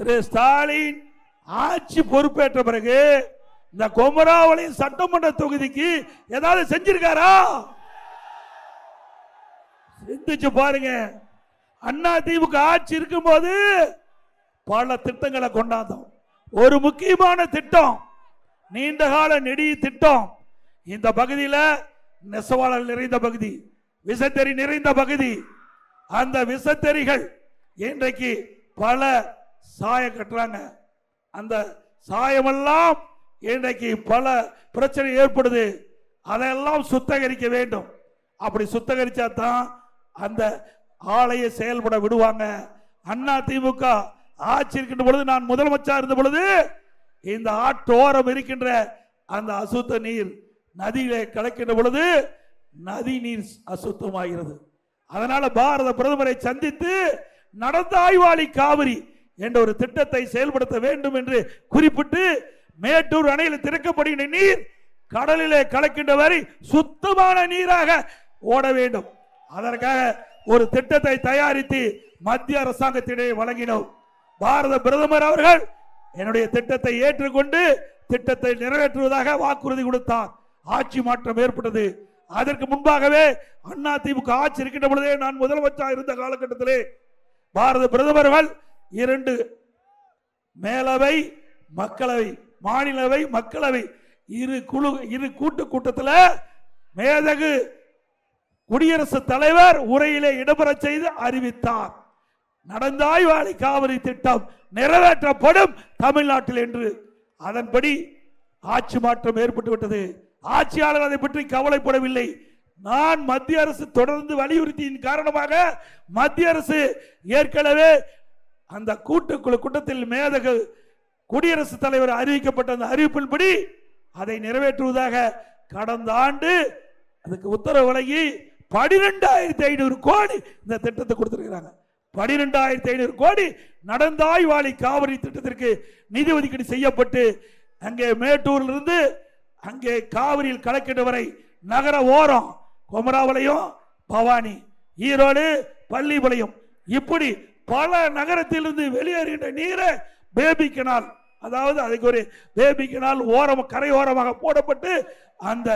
திரு ஸ்டாலின் ஆட்சி பொறுப்பேற்ற பிறகு இந்த குமராவளையம் சட்டமன்ற தொகுதிக்கு ஏதாவது செஞ்சிருக்காரா? சிந்திச்சு பாருங்க. அண்ணா திமுக ஆட்சி இருக்கும் போது பல திட்டங்களை கொண்டாந்தோம். ஒரு முக்கியமான திட்டம் நீண்டகால நெடி திட்டம். இந்த பகுதியில் நெசவாளர் நிறைந்த பகுதி, விசத்தறி நிறைந்த பகுதி. அந்த விசத்தறிகள் இன்றைக்கு பல சாயம் கட்டுறாங்க. அந்த சாயமெல்லாம் இன்றைக்கு பல பிரச்சனை ஏற்படுது. அதெல்லாம் சுத்தகரிக்க வேண்டும். அப்படி சுத்தகரிச்சா தான் அந்த ஆலையை செயல்பட விடுவாங்க. அண்ணா திமுக ஆட்சி இருக்கின்ற பொழுது, நான் முதலமைச்சர் இருந்த பொழுது, இந்த ஆற்றோரம் இருக்கின்ற அந்த அசுத்த நீர் நதியிலே கலக்கின்ற பொழுது நதி நீர் அசுத்தமாகிறது. அதனால பாரத பிரதமரை சந்தித்து நடந்த ஆய்வாளி காவிரி என்ற ஒரு திட்டத்தை செயல்படுத்த வேண்டும் என்று குறிப்பிட்டு மேட்டூர் அணையில் திறக்கப்படுகின்ற நீர் கடலிலே கலக்கின்ற வரை சுத்தமான நீராக ஓட வேண்டும். அதற்காக ஒரு திட்டத்தை தயாரித்து மத்திய அரசாங்கத்திடையே வழங்கினோம். பாரத பிரதமர் அவர்கள் என்னுடைய திட்டத்தை ஏற்றுக்கொண்டு திட்டத்தை நிறைவேற்றுவதாக வாக்குறுதி கொடுத்தார். ஆட்சி மாற்றம் ஏற்பட்டது. அதற்கு முன்பாகவே அண்ணா திமுக ஆட்சி இருக்கின்ற பொழுதே, நான் முதலமைச்சர் இருந்த காலகட்டத்திலே பாரத பிரதமர்கள் 2 மேலவை மக்களவை, மாநிலவை மக்களவை இரு கூட்டு கூட்டத்தில் மேதகு குடியரசுத் தலைவர் உரையிலே இடம்பெற செய்து அறிவித்தார். நடந்த ஆய்வாளி காவிரி திட்டம் நிறைவேற்றப்படும் தமிழ்நாட்டில் என்று. அதன்படி ஆட்சி மாற்றம் ஏற்பட்டு விட்டது. ஆட்சியாளர் அதை பற்றி கவலைப்படவில்லை. நான் மத்திய அரசு தொடர்ந்து வலியுறுத்தியின் காரணமாக மத்திய அரசு ஏற்கனவே அந்த கூட்டுக்குழு கூட்டத்தில் மேதகு குடியரசுத் தலைவர் அறிவிக்கப்பட்ட அந்த அறிவிப்பின்படி அதை நிறைவேற்றுவதாக கடந்த ஆண்டு அதுக்கு உத்தரவு வழங்கி 12,500 கோடி இந்த திட்டத்தை கொடுத்திருக்கிறாங்க. 12,500 கோடி நடந்த ஆய்வாளி காவிரி திட்டத்திற்கு நிதி ஒதுக்கீடு செய்யப்பட்டு அங்கே மேட்டூரில் இருந்து அங்கே காவிரியில் கலக்கின்ற வரை நகர ஓரம் குமராவளையம், பவானி, ஈரோடு, பள்ளிப்பாளையம் இப்படி பல நகரத்திலிருந்து வெளியேறுகின்ற நீரை பேபி கனால், அதாவது அதுக்கு ஒரு பேபி கனால் ஓரம் கரையோரமாக போடப்பட்டு அந்த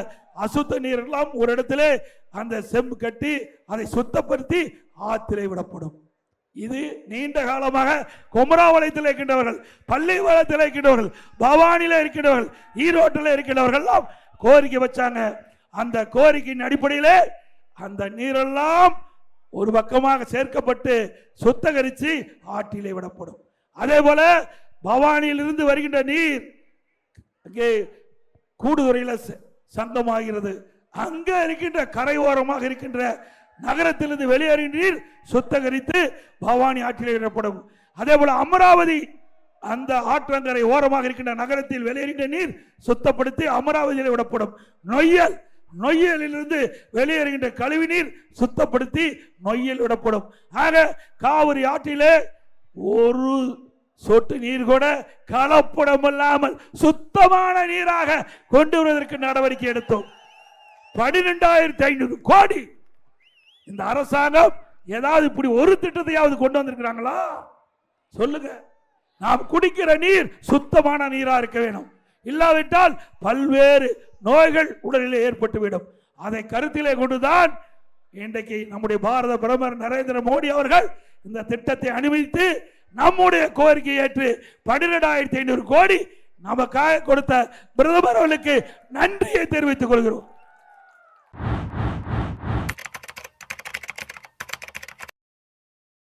அசுத்த நீர் எல்லாம் ஒரு இடத்திலே அந்த செம்பு கட்டி அதை சுத்தப்படுத்தி ஆற்றிலே விடப்படும். இது நீண்ட காலமாக குமராவளையத்தில் இருக்கின்றவர்கள், பள்ளிப்பாளையத்தில் இருக்கின்றவர்கள், பவானியில் இருக்கின்றவர்கள், ஈரோட்டில் இருக்கின்றவர்கள் எல்லாம் கோரிக்கை வச்சாங்க. அந்த கோரிக்கையின் அடிப்படையிலே அந்த நீரெல்லாம் ஒரு பக்கமாக சேர்க்கப்பட்டு சுத்தகரித்து ஆற்றிலே விடப்படும். அதே போல பவானியிலிருந்து வருகின்ற நீர் அங்கே கூடுதுறையில் சங்கமாகிறது. அங்க இருக்கின்ற கரையோரமாக இருக்கின்ற நகரத்திலிருந்து வெளியேறிய நீர் சுத்தகரித்து பவானி ஆற்றிலே விடப்படும். அதே போல அமராவதி அந்த ஆற்றங்கரை ஓரமாக இருக்கின்ற நகரத்தில் வெளியேறிய நீர் சுத்தப்படுத்தி அமராவதியில் விடப்படும். நொய்யலிலிருந்து வெளியேறுகின்ற கழிவு நீர் சுத்தப்படுத்தி நொய்யல் விடப்படும். ஆக காவிரி ஆற்றிலே ஒரு சொட்டு நீர் கூட கலப்படம் இல்லாமல் சுத்தமான நீராக கொண்டு வருவதற்கு நடவடிக்கை எடுத்தோம். 12,500 கோடி. இந்த அரசாங்கம் ஏதாவது இப்படி ஒரு திட்டத்தையாவது கொண்டு வந்திருக்கிறாங்களா? சொல்லுங்க. நாம் குடிக்கிற நீர் சுத்தமான நீரா இருக்க வேண்டும். இல்லாவிட்டால் பல்வேறு நோய்கள் உடலிலே ஏற்பட்டுவிடும். அதை கருத்திலே கொண்டுதான் இன்றைக்கு நம்முடைய பாரத பிரதமர் நரேந்திர மோடி அவர்கள் இந்த திட்டத்தை அனுமதித்து நம்முடைய கோரிக்கையை ஏற்று 12,500 கோடி நமக்காக கொடுத்த பிரதமர் அவர்களுக்கு நன்றியை தெரிவித்துக் கொள்கிறோம்.